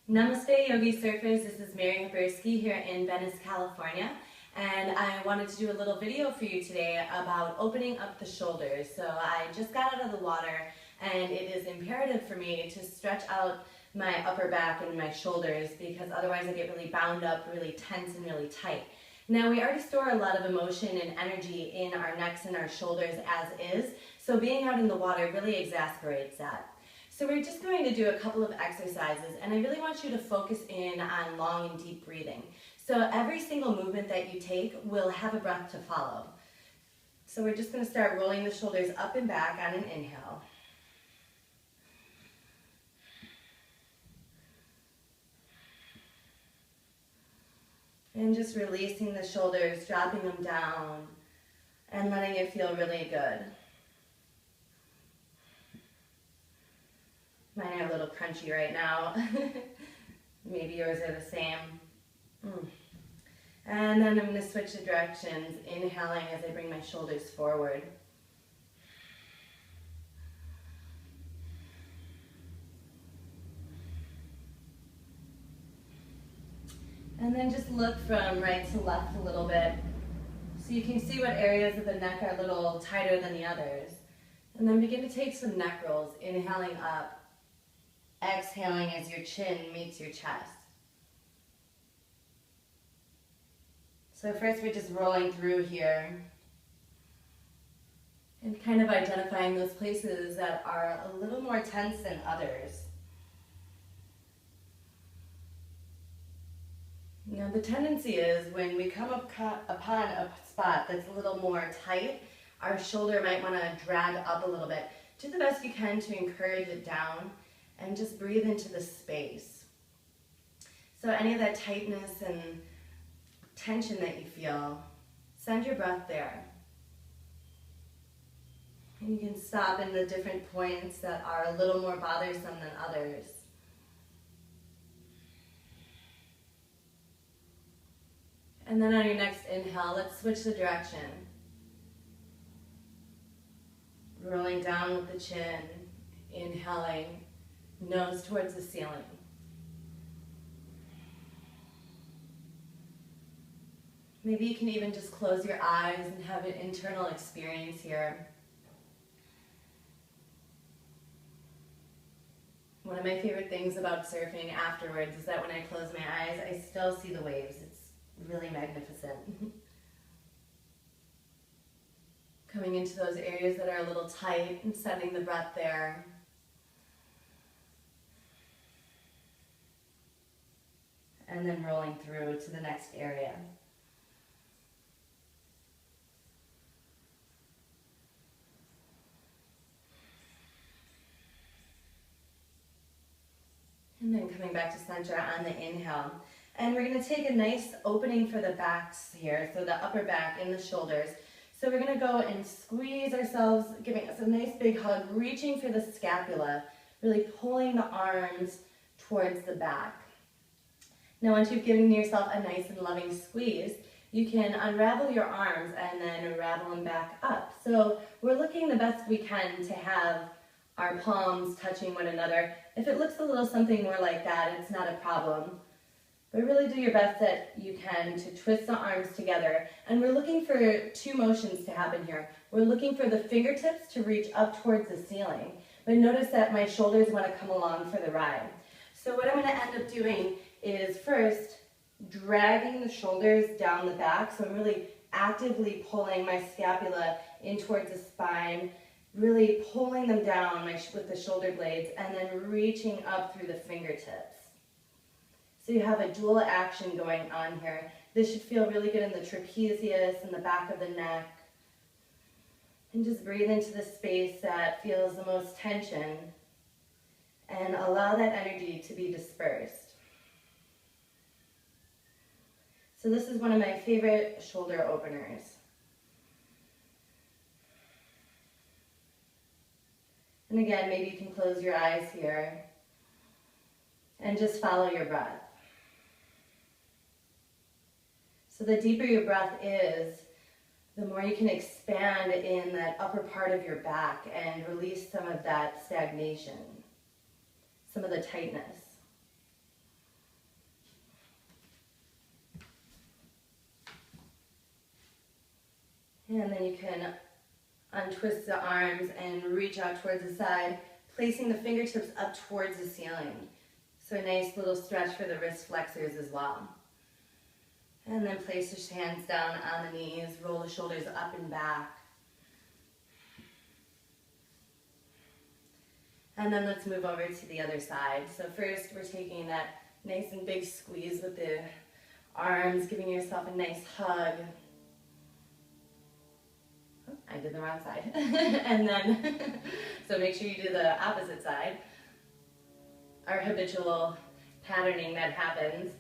Namaste, Yogi Surfers. This is Mary Haberski here in Venice, California. And I wanted to do a little video for you today about opening up the shoulders. So I just got out of the water and it is imperative for me to stretch out my upper back and my shoulders because otherwise I get really bound up, really tense and really tight. Now we already store a lot of emotion and energy in our necks and our shoulders as is, so being out in the water really exacerbates that. So we're just going to do a couple of exercises, and I really want you to focus in on long and deep breathing. So every single movement that you take will have a breath to follow. So we're just going to start rolling the shoulders up and back on an inhale. And just releasing the shoulders, dropping them down, and letting it feel really good. Mine are a little crunchy right now. Maybe yours are the same. And then I'm going to switch the directions, inhaling as I bring my shoulders forward. And then just look from right to left a little bit so you can see what areas of the neck are a little tighter than the others. And then begin to take some neck rolls, inhaling up. Exhaling as your chin meets your chest. So first we're just rolling through here and kind of identifying those places that are a little more tense than others. Now the tendency is when we come upon a spot that's a little more tight, our shoulder might want to drag up a little bit. Do the best you can to encourage it down. And just breathe into the space. So any of that tightness and tension that you feel, send your breath there. And you can stop in the different points that are a little more bothersome than others. And then on your next inhale, let's switch the direction. Rolling down with the chin, inhaling. Nose towards the ceiling. Maybe you can even just close your eyes and have an internal experience here. One of my favorite things about surfing afterwards is that when I close my eyes, I still see the waves. It's really magnificent. Coming into those areas that are a little tight and sending the breath there. And then rolling through to the next area. And then coming back to center on the inhale. And we're going to take a nice opening for the backs here, so the upper back and the shoulders. So we're going to go and squeeze ourselves, giving us a nice big hug, reaching for the scapula, really pulling the arms towards the back. Now once you've given yourself a nice and loving squeeze, you can unravel your arms and then unravel them back up. So we're looking the best we can to have our palms touching one another. If it looks a little something more like that, it's not a problem. But really do your best that you can to twist the arms together. And we're looking for two motions to happen here. We're looking for the fingertips to reach up towards the ceiling. But notice that my shoulders want to come along for the ride. So what I'm going to end up doing is first dragging the shoulders down the back. So I'm really actively pulling my scapula in towards the spine, really pulling them down with the shoulder blades and then reaching up through the fingertips. So you have a dual action going on here. This should feel really good in the trapezius and the back of the neck. And just breathe into the space that feels the most tension and allow that energy to be dispersed. So this is one of my favorite shoulder openers. And again, maybe you can close your eyes here and just follow your breath. So the deeper your breath is, the more you can expand in that upper part of your back and release some of that stagnation, some of the tightness. And then you can untwist the arms and reach out towards the side, placing the fingertips up towards the ceiling. So a nice little stretch for the wrist flexors as well. And then place your hands down on the knees, roll the shoulders up and back. And then let's move over to the other side. So first we're taking that nice and big squeeze with the arms, giving yourself a nice hug. Oh, I did the wrong side. And then, so make sure you do the opposite side. Our habitual patterning that happens.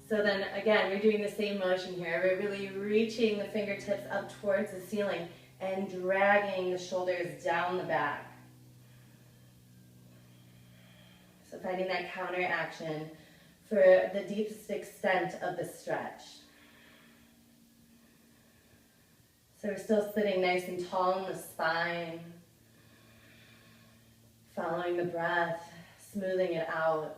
So then again, we're doing the same motion here. We're really reaching the fingertips up towards the ceiling and dragging the shoulders down the back. So finding that counter action for the deepest extent of the stretch. So we're still sitting nice and tall in the spine, following the breath, smoothing it out.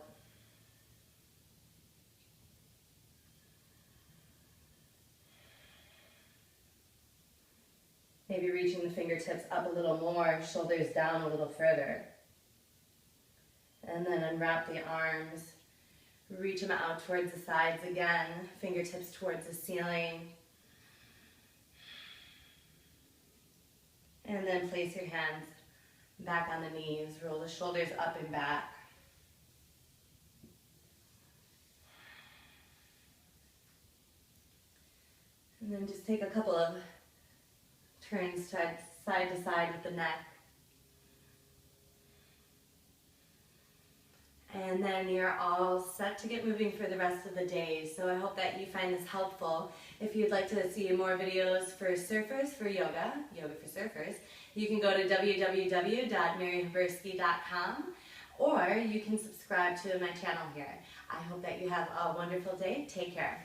Maybe reaching the fingertips up a little more, shoulders down a little further. And then unwrap the arms, reach them out towards the sides again, fingertips towards the ceiling. And then place your hands back on the knees, roll the shoulders up and back. And then just take a couple of turns side to side with the neck. And then you're all set to get moving for the rest of the day. So I hope that you find this helpful. If you'd like to see more videos for surfers, for yoga for surfers, you can go to www.maryhaberski.com, or you can subscribe to my channel here. I hope that you have a wonderful day. Take care.